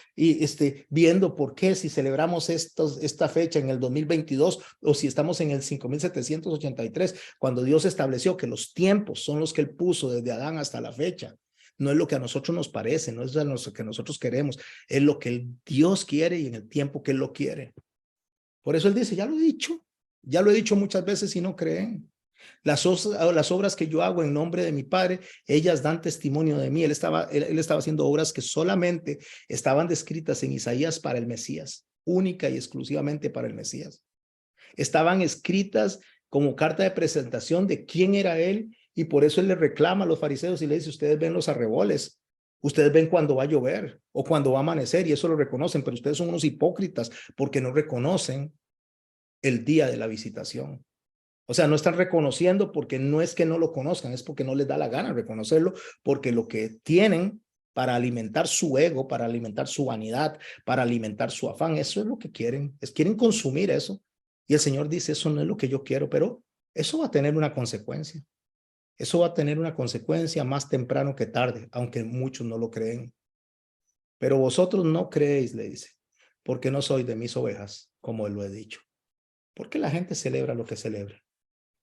viendo por qué si celebramos esta fecha en el 2022 o si estamos en el 5783, cuando Dios estableció que los tiempos son los que Él puso desde Adán hasta la fecha. No es lo que a nosotros nos parece, no es lo que nosotros queremos, es lo que Dios quiere y en el tiempo que Él lo quiere. Por eso Él dice, ya lo he dicho muchas veces y no creen. Las obras que yo hago en nombre de mi Padre, ellas dan testimonio de mí. Él estaba haciendo obras que solamente estaban descritas en Isaías para el Mesías, única y exclusivamente para el Mesías. Estaban escritas como carta de presentación de quién era Él, y por eso Él le reclama a los fariseos y le dice, ustedes ven los arreboles, ustedes ven cuando va a llover o cuando va a amanecer, y eso lo reconocen, pero ustedes son unos hipócritas porque no reconocen el día de la visitación. O sea, no están reconociendo porque no es que no lo conozcan, es porque no les da la gana reconocerlo, porque lo que tienen para alimentar su ego, para alimentar su vanidad, para alimentar su afán, eso es lo que quieren, quieren consumir eso. Y el Señor dice, eso no es lo que yo quiero, pero eso va a tener una consecuencia. Eso va a tener una consecuencia más temprano que tarde, aunque muchos no lo creen. Pero vosotros no creéis, le dice, porque no sois de mis ovejas, como él lo he dicho. ¿Por qué la gente celebra lo que celebra?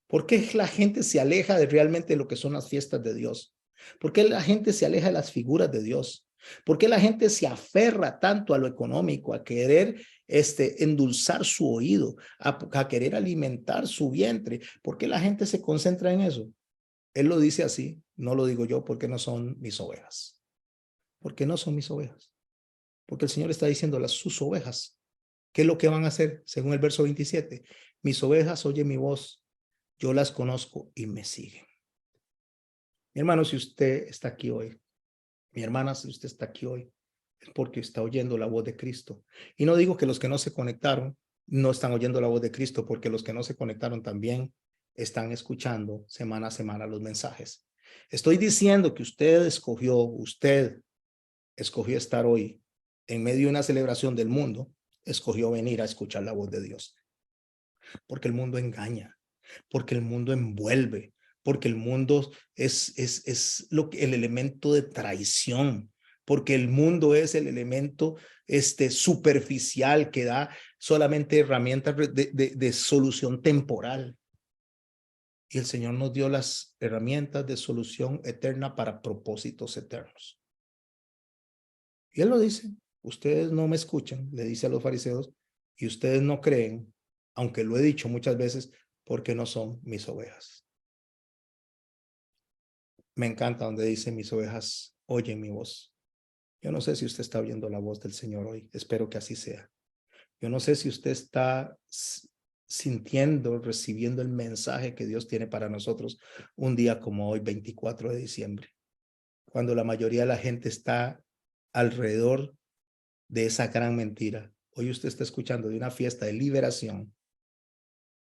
¿Por qué la gente se aleja de realmente lo que son las fiestas de Dios? ¿Por qué la gente se aleja de las figuras de Dios? ¿Por qué la gente se aferra tanto a lo económico, a querer endulzar su oído, a querer alimentar su vientre? ¿Por qué la gente se concentra en eso? Él lo dice así, no lo digo yo, porque no son mis ovejas. Porque no son mis ovejas. Porque el Señor está diciendo las sus ovejas. ¿Qué es lo que van a hacer? Según el verso 27. Mis ovejas oyen mi voz, yo las conozco y me siguen. Mi hermano, si usted está aquí hoy, mi hermana, si usted está aquí hoy, es porque está oyendo la voz de Cristo. Y no digo que los que no se conectaron no están oyendo la voz de Cristo, porque los que no se conectaron también están escuchando semana a semana los mensajes. Estoy diciendo que usted escogió estar hoy en medio de una celebración del mundo, escogió venir a escuchar la voz de Dios. Porque el mundo engaña, porque el mundo envuelve, porque el mundo es el elemento de traición, porque el mundo es el elemento superficial que da solamente herramientas de solución temporal. Y el Señor nos dio las herramientas de solución eterna para propósitos eternos. Y Él lo dice, ustedes no me escuchan, le dice a los fariseos, y ustedes no creen, aunque lo he dicho muchas veces, porque no son mis ovejas. Me encanta donde dice mis ovejas oyen mi voz. Yo no sé si usted está oyendo la voz del Señor hoy. Espero que así sea. Yo no sé si usted está sintiendo, recibiendo el mensaje que Dios tiene para nosotros un día como hoy, 24 de diciembre, cuando la mayoría de la gente está alrededor de esa gran mentira. Hoy usted está escuchando de una fiesta de liberación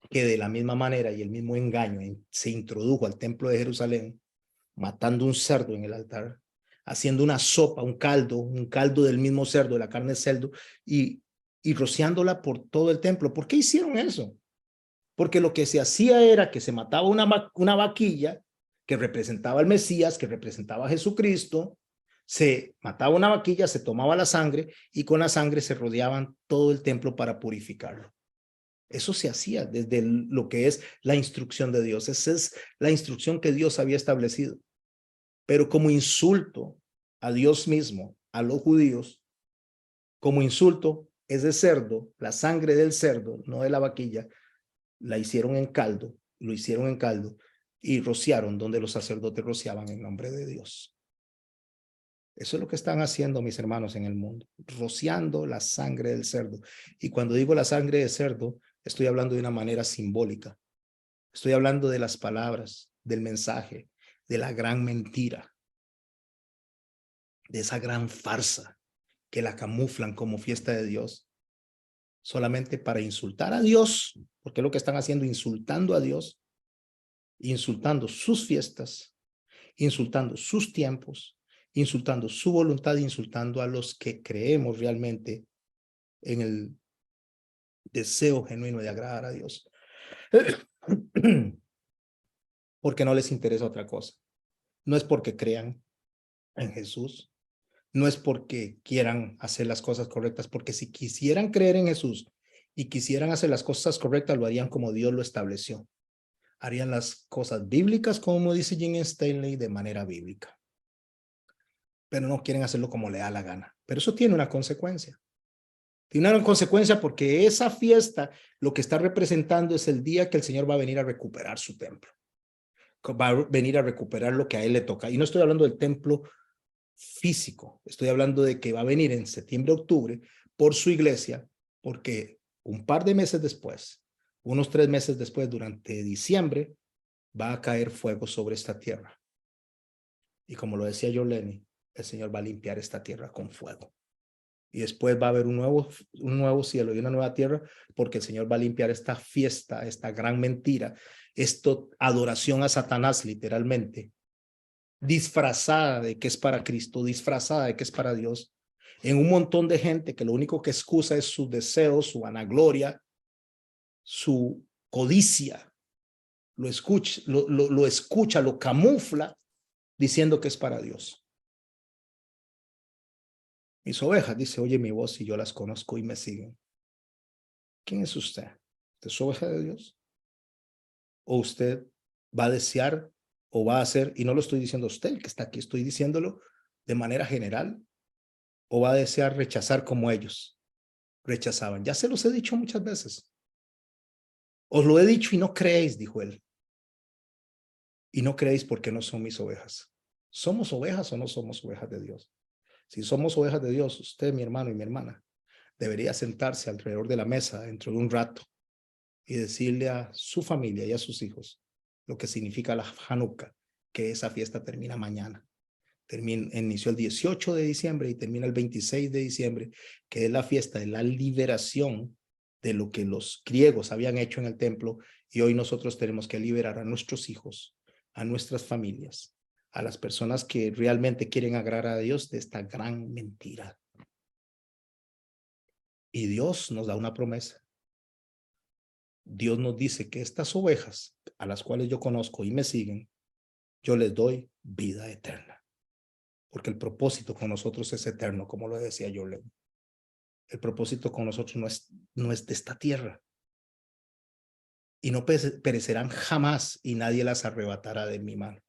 que de la misma manera y el mismo engaño se introdujo al templo de Jerusalén, matando un cerdo en el altar, haciendo una sopa, un caldo del mismo cerdo, de la carne de cerdo, y rociándola por todo el templo. ¿Por qué hicieron eso? Porque lo que se hacía era que se mataba una vaquilla que representaba al Mesías, que representaba a Jesucristo, se mataba una vaquilla, se tomaba la sangre y con la sangre se rodeaban todo el templo para purificarlo. Eso se hacía desde lo que es la instrucción de Dios. Esa es la instrucción que Dios había establecido. Pero como insulto a Dios mismo, a los judíos, como insulto, ese cerdo, la sangre del cerdo, no de la vaquilla, la hicieron en caldo, lo hicieron en caldo y rociaron donde los sacerdotes rociaban en nombre de Dios. Eso es lo que están haciendo mis hermanos en el mundo, rociando la sangre del cerdo. Y cuando digo la sangre de cerdo, estoy hablando de una manera simbólica. Estoy hablando de las palabras, del mensaje, de la gran mentira, de esa gran farsa que la camuflan como fiesta de Dios, solamente para insultar a Dios, porque es lo que están haciendo, insultando a Dios, insultando sus fiestas, insultando sus tiempos, insultando su voluntad, insultando a los que creemos realmente en el deseo genuino de agradar a Dios. Porque no les interesa otra cosa. No es porque crean en Jesús, no es porque quieran hacer las cosas correctas, porque si quisieran creer en Jesús y quisieran hacer las cosas correctas, lo harían como Dios lo estableció. Harían las cosas bíblicas, como dice Jim Stanley, de manera bíblica. pero no quieren hacerlo como le da la gana. Pero eso tiene una consecuencia. Tiene una consecuencia porque esa fiesta lo que está representando es el día que el Señor va a venir a recuperar su templo. Va a venir a recuperar lo que a él le toca. Y no estoy hablando del templo físico, estoy hablando de que va a venir en septiembre, octubre, por su iglesia, porque un par de meses después, unos 3 meses después, durante diciembre, va a caer fuego sobre esta tierra. Y como lo decía John Lennon, el Señor va a limpiar esta tierra con fuego. Y después va a haber un nuevo cielo y una nueva tierra, porque el Señor va a limpiar esta fiesta, esta gran mentira, esto adoración a Satanás literalmente, disfrazada de que es para Cristo, disfrazada de que es para Dios, en un montón de gente que lo único que excusa es su deseo, su vanagloria, su codicia, lo escucha, lo camufla diciendo que es para Dios. Mis ovejas, dice, oye mi voz y yo las conozco y me siguen. ¿Quién es usted? ¿Usted es oveja de Dios? ¿O usted va a desear o va a hacer, y no lo estoy diciendo a usted el que está aquí, estoy diciéndolo de manera general, o va a desear rechazar como ellos rechazaban? Ya se los he dicho muchas veces. Os lo he dicho y no creéis, dijo él. Y no creéis porque no son mis ovejas. ¿Somos ovejas o no somos ovejas de Dios? Si somos ovejas de Dios, usted, mi hermano y mi hermana, debería sentarse alrededor de la mesa dentro de un rato y decirle a su familia y a sus hijos lo que significa la Hanukkah, que esa fiesta termina mañana. Inició el 18 de diciembre y termina el 26 de diciembre, que es la fiesta de la liberación de lo que los griegos habían hecho en el templo, y hoy nosotros tenemos que liberar a nuestros hijos, a nuestras familias, a las personas que realmente quieren agradar a Dios de esta gran mentira. Y Dios nos da una promesa. Dios nos dice que estas ovejas, a las cuales yo conozco y me siguen, yo les doy vida eterna. Porque el propósito con nosotros es eterno, como lo decía yo. El propósito con nosotros no es de esta tierra. Y no perecerán jamás y nadie las arrebatará de mi mano.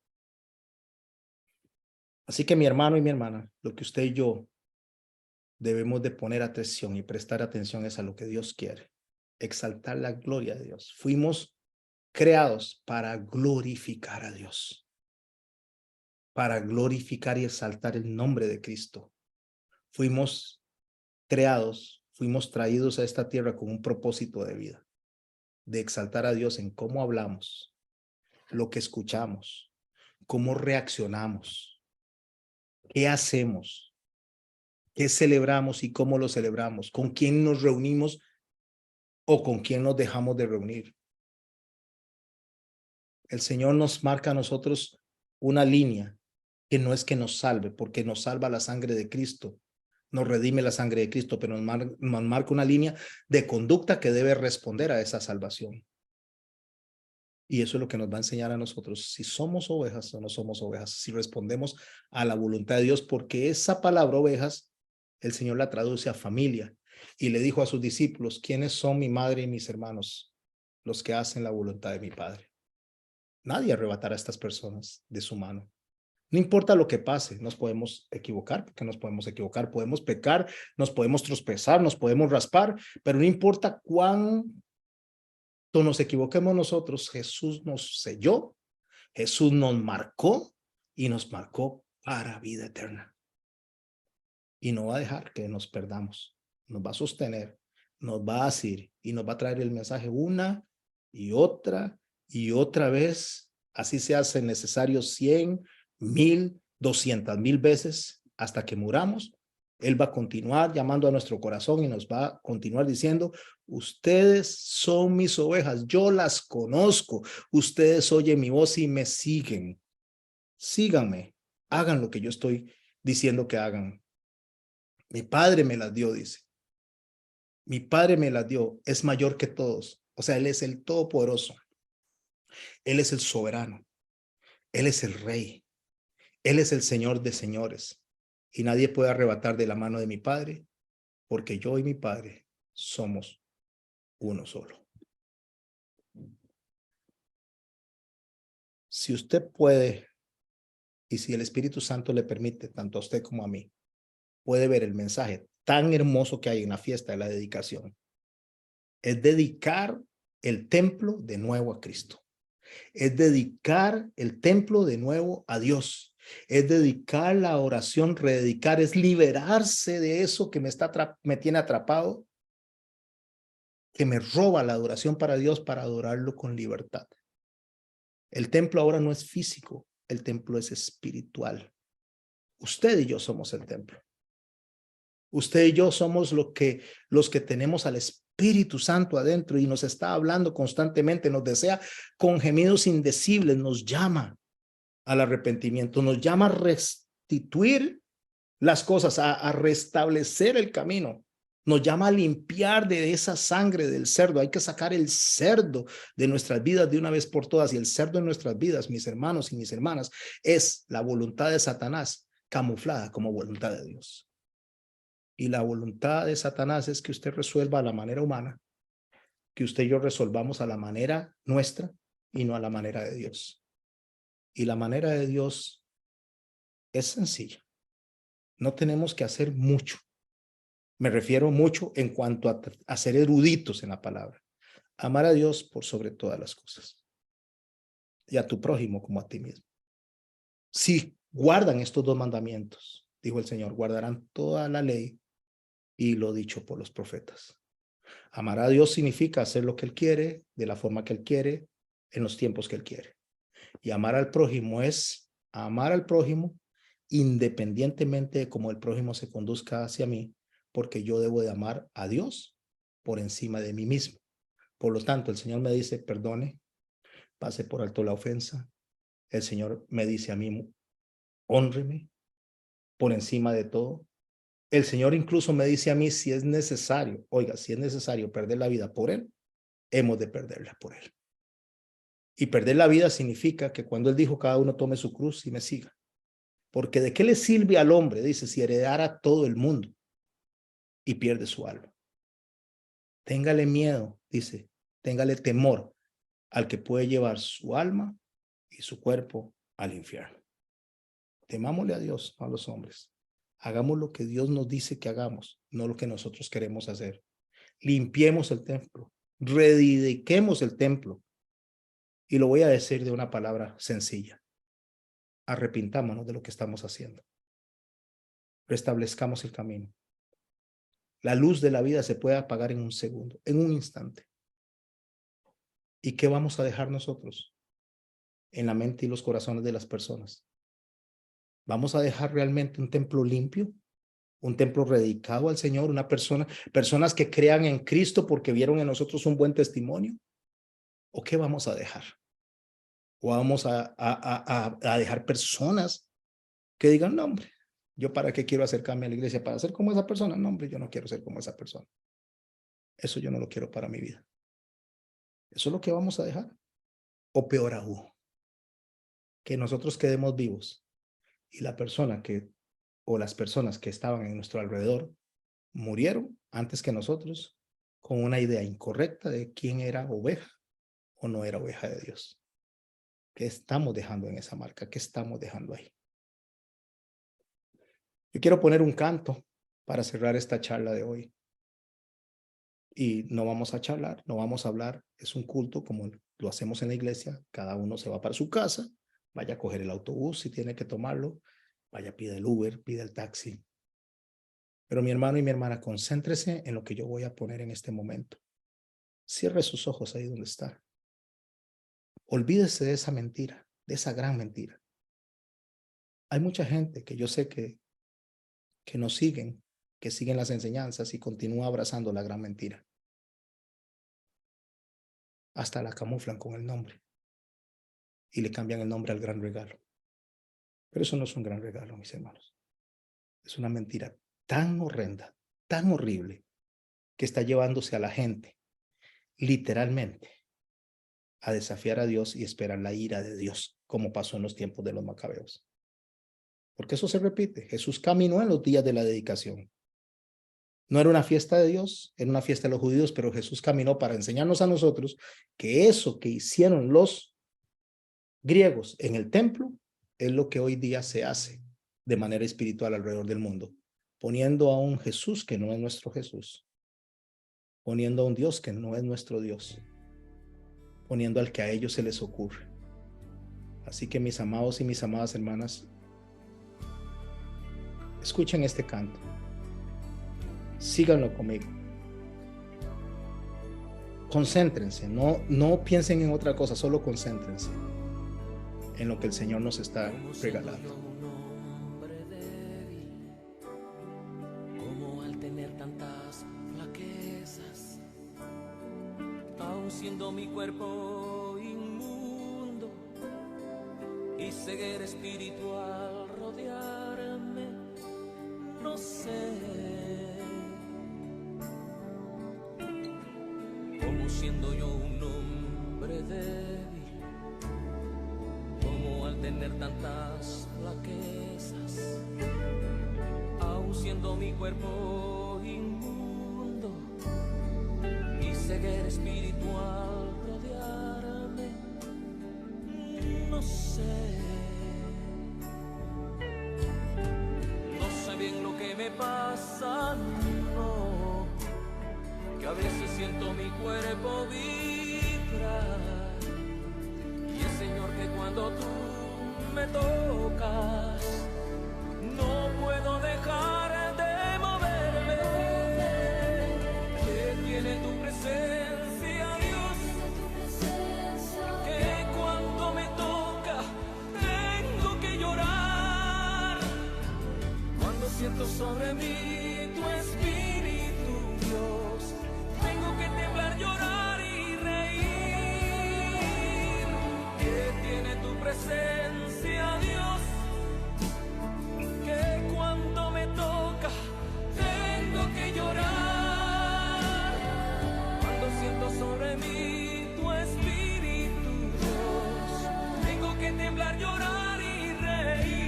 Así que mi hermano y mi hermana, lo que usted y yo debemos de poner atención y prestar atención es a lo que Dios quiere. Exaltar la gloria de Dios. Fuimos creados para glorificar a Dios. Para glorificar y exaltar el nombre de Cristo. Fuimos creados, fuimos traídos a esta tierra con un propósito de vida, de exaltar a Dios en cómo hablamos, lo que escuchamos, cómo reaccionamos, qué hacemos, qué celebramos y cómo lo celebramos, con quién nos reunimos o con quién nos dejamos de reunir. El Señor nos marca a nosotros una línea que no es que nos salve, porque nos salva la sangre de Cristo, nos redime la sangre de Cristo, pero nos marca una línea de conducta que debe responder a esa salvación. Y eso es lo que nos va a enseñar a nosotros si somos ovejas o no somos ovejas, si respondemos a la voluntad de Dios, porque esa palabra ovejas, el Señor la traduce a familia y le dijo a sus discípulos, ¿quiénes son mi madre y mis hermanos? Los que hacen la voluntad de mi Padre. Nadie arrebatará a estas personas de su mano. No importa lo que pase, nos podemos equivocar, porque nos podemos equivocar, podemos pecar, nos podemos tropezar, nos podemos raspar, pero no importa cuánto nos equivoquemos nosotros, Jesús nos selló, Jesús nos marcó y nos marcó para vida eterna. Y no va a dejar que nos perdamos, nos va a sostener, nos va a asir y nos va a traer el mensaje una y otra vez, así se hace necesario 100, 1000, 200,000 veces hasta que muramos. Él va a continuar llamando a nuestro corazón y nos va a continuar diciendo, ustedes son mis ovejas, yo las conozco, ustedes oyen mi voz y me siguen. Síganme, hagan lo que yo estoy diciendo que hagan. Mi Padre me las dio, dice. Mi Padre me las dio, es mayor que todos. O sea, Él es el Todopoderoso. Él es el soberano. Él es el Rey. Él es el Señor de señores. Y nadie puede arrebatar de la mano de mi Padre, porque yo y mi Padre somos uno solo. Si usted puede y si el Espíritu Santo le permite, tanto a usted como a mí, puede ver el mensaje tan hermoso que hay en la fiesta de la dedicación. Es dedicar el templo de nuevo a Cristo. Es dedicar el templo de nuevo a Dios. Es dedicar la oración, rededicar, es liberarse de eso que me tiene atrapado, que me roba la adoración para Dios, para adorarlo con libertad. El templo ahora no es físico, el templo es espiritual. Usted y yo somos el templo. Usted y yo somos los que tenemos al Espíritu Santo adentro y nos está hablando constantemente, nos desea con gemidos indecibles, nos llama al arrepentimiento, nos llama a restituir las cosas, a restablecer el camino. Nos llama a limpiar de esa sangre del cerdo. Hay que sacar el cerdo de nuestras vidas de una vez por todas. Y el cerdo en nuestras vidas, mis hermanos y mis hermanas, es la voluntad de Satanás camuflada como voluntad de Dios. Y la voluntad de Satanás es que usted resuelva a la manera humana, que usted y yo resolvamos a la manera nuestra y no a la manera de Dios. Y la manera de Dios es sencilla. No tenemos que hacer mucho. Me refiero mucho en cuanto a ser eruditos en la palabra. Amar a Dios por sobre todas las cosas. Y a tu prójimo como a ti mismo. Si guardan estos dos mandamientos, dijo el Señor, guardarán toda la ley y lo dicho por los profetas. Amar a Dios significa hacer lo que Él quiere, de la forma que Él quiere, en los tiempos que Él quiere. Y amar al prójimo es amar al prójimo independientemente de cómo el prójimo se conduzca hacia mí, porque yo debo de amar a Dios por encima de mí mismo. Por lo tanto, el Señor me dice, perdone, pase por alto la ofensa. El Señor me dice a mí, hónreme por encima de todo. El Señor incluso me dice a mí, si es necesario, oiga, si es necesario perder la vida por Él, hemos de perderla por Él. Y perder la vida significa que cuando Él dijo, cada uno tome su cruz y me siga. Porque ¿de qué le sirve al hombre, dice, si heredara todo el mundo y pierde su alma? Téngale miedo, dice, téngale temor al que puede llevar su alma y su cuerpo al infierno. Temámosle a Dios, no a los hombres. Hagamos lo que Dios nos dice que hagamos, no lo que nosotros queremos hacer. Limpiemos el templo, redediquemos el templo. Y lo voy a decir de una palabra sencilla. Arrepintámonos de lo que estamos haciendo. Restablezcamos el camino. La luz de la vida se puede apagar en un segundo, en un instante. ¿Y qué vamos a dejar nosotros en la mente y los corazones de las personas? ¿Vamos a dejar realmente un templo limpio? ¿Un templo dedicado al Señor? ¿Personas que crean en Cristo porque vieron en nosotros un buen testimonio? ¿O qué vamos a dejar? ¿O vamos a dejar personas que digan, no, hombre, yo para qué quiero acercarme a la iglesia? ¿Para ser como esa persona? No, hombre, yo no quiero ser como esa persona. Eso yo no lo quiero para mi vida. ¿Eso es lo que vamos a dejar? O peor aún, que nosotros quedemos vivos y la persona o las personas que estaban en nuestro alrededor murieron antes que nosotros con una idea incorrecta de quién era oveja o no era oveja de Dios. ¿Qué estamos dejando en esa marca? ¿Qué estamos dejando ahí? Yo quiero poner un canto para cerrar esta charla de hoy. Y no vamos a charlar, no vamos a hablar. Es un culto como lo hacemos en la iglesia. Cada uno se va para su casa, vaya a coger el autobús si tiene que tomarlo, vaya, pide el Uber, pide el taxi. Pero mi hermano y mi hermana, concéntrese en lo que yo voy a poner en este momento. Cierre sus ojos ahí donde está. Olvídese de esa mentira, de esa gran mentira. Hay mucha gente que yo sé que nos siguen, que siguen las enseñanzas y continúa abrazando la gran mentira. Hasta la camuflan con el nombre y le cambian el nombre al gran regalo. Pero eso no es un gran regalo, mis hermanos. Es una mentira tan horrenda, tan horrible, que está llevándose a la gente, literalmente, a desafiar a Dios y esperar la ira de Dios, como pasó en los tiempos de los macabeos. Porque eso se repite. Jesús caminó en los días de la dedicación. No era una fiesta de Dios, era una fiesta de los judíos, pero Jesús caminó para enseñarnos a nosotros que eso que hicieron los griegos en el templo es lo que hoy día se hace de manera espiritual alrededor del mundo, poniendo a un Jesús que no es nuestro Jesús, poniendo a un Dios que no es nuestro Dios, poniendo al que a ellos se les ocurre. Así que mis amados y mis amadas hermanas, escuchen este canto, síganlo conmigo, concéntrense, no piensen en otra cosa, solo concéntrense en lo que el Señor nos está regalando. Como al tener tantas flaquezas, aun siendo mi cuerpo inmundo y ceguera espiritual rodearme, no sé. Como siendo yo un hombre débil, como al tener tantas flaquezas, aun siendo mi cuerpo inmundo y ceguera espiritual rodearme, no sé. No sé bien lo que me pasa, no, que a veces siento mi cuerpo vibrar, y es, Señor, que cuando tú me tocas, no puedo dejar de moverme. Que tiene tu presencia, Dios, que cuando me toca tengo que llorar. Cuando siento sobre mí tu espíritu, Dios, tengo que temblar, llorar y reír. Que tiene tu presencia, Dios, que cuando me toca tengo que llorar. Cuando siento sobre mí tu espíritu, Dios, tengo que temblar, llorar y reír.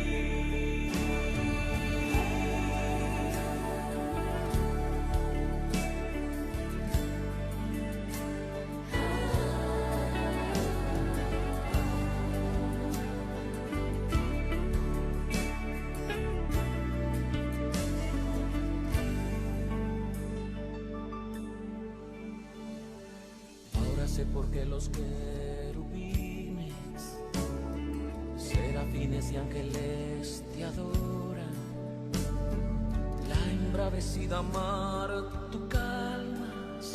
Sé por qué los querubines, serafines y ángeles te adoran. La embravecida mar tú calmas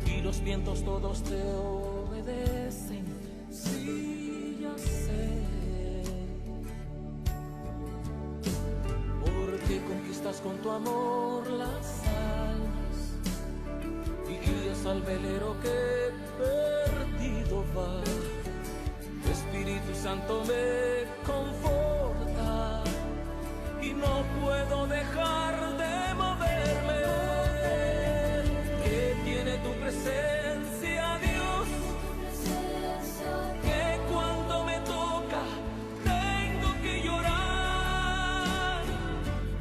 y los vientos todos te obedecen. Sí, ya sé. Porque conquistas con tu amor las almas y guías al velero que perdido va. Espíritu Santo me conforta y no puedo dejar de moverme. Que tiene tu presencia, Dios, que cuando me toca tengo que llorar.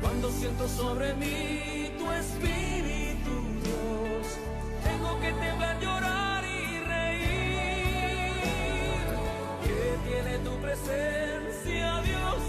Cuando siento sobre mí tu espíritu, Dios, tengo que temblar, llorar y reír. Que tiene tu presencia, Dios,